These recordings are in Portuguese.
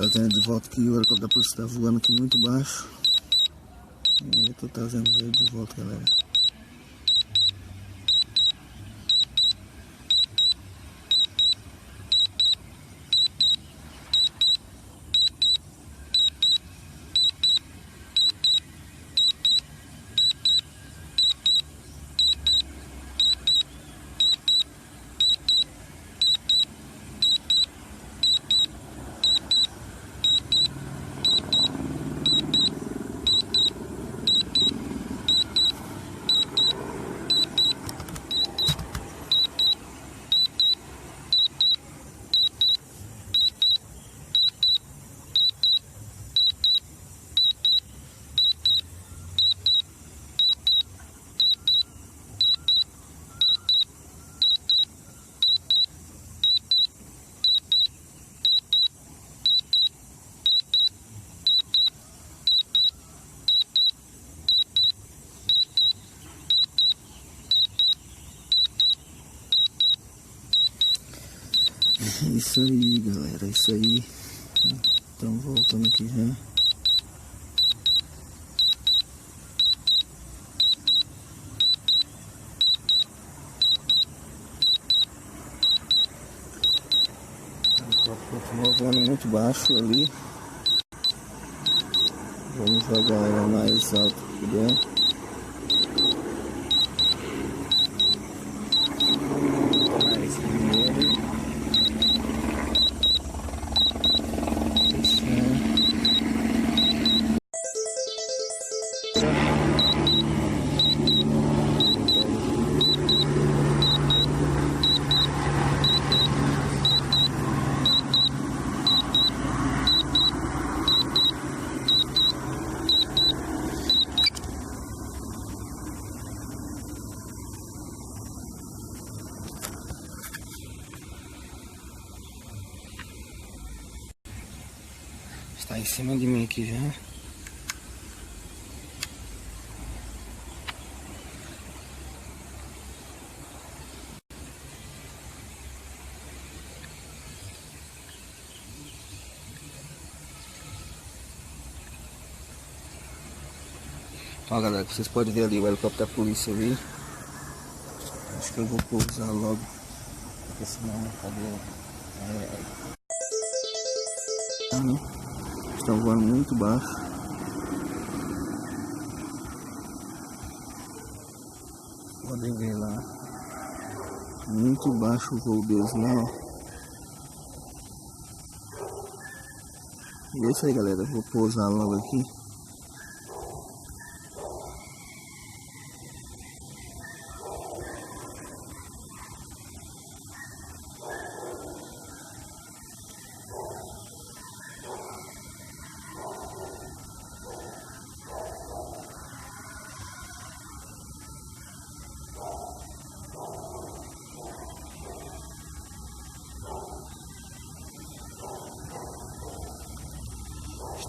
Trazendo de volta aqui, o helicóptero da polícia está voando aqui muito baixo. E eu tô trazendo ele de volta, galera. Isso aí, galera, isso aí. Estamos voltando aqui já. Continua voando muito baixo ali. Vamos jogar ela mais alto que puder. Está em cima de mim aqui já. Ó, galera, vocês podem ver ali o helicóptero da polícia ali. Acho que eu vou pousar logo, porque senão cadê? Estão voando muito baixo. Podem ver lá. Muito baixo o voo deles lá, ó. E é isso aí, galera. Vou pousar logo aqui.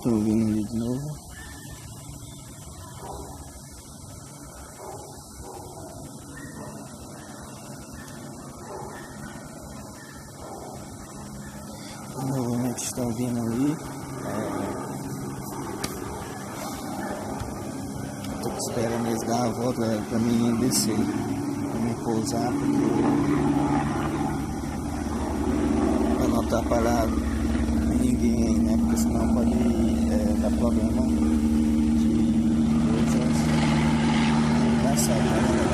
Estou vindo ali de novo. Novamente estão vindo ali. Estou esperando eles dar a volta para mim descer, para mim pousar, para não estar parado ninguém aí, né? Porque senão pode dar problema de coisas engraçadas, né, galera?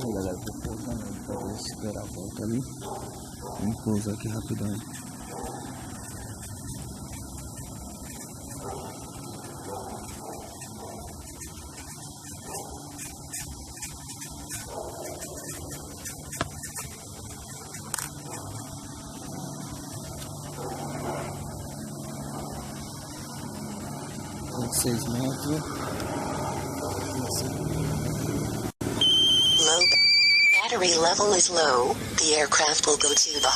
Aí, galera, vou pousar mesmo pra ver se esperar a volta ali. Vamos pousar aqui rapidão. Seis metros. battery level is low. The aircraft will go to the home.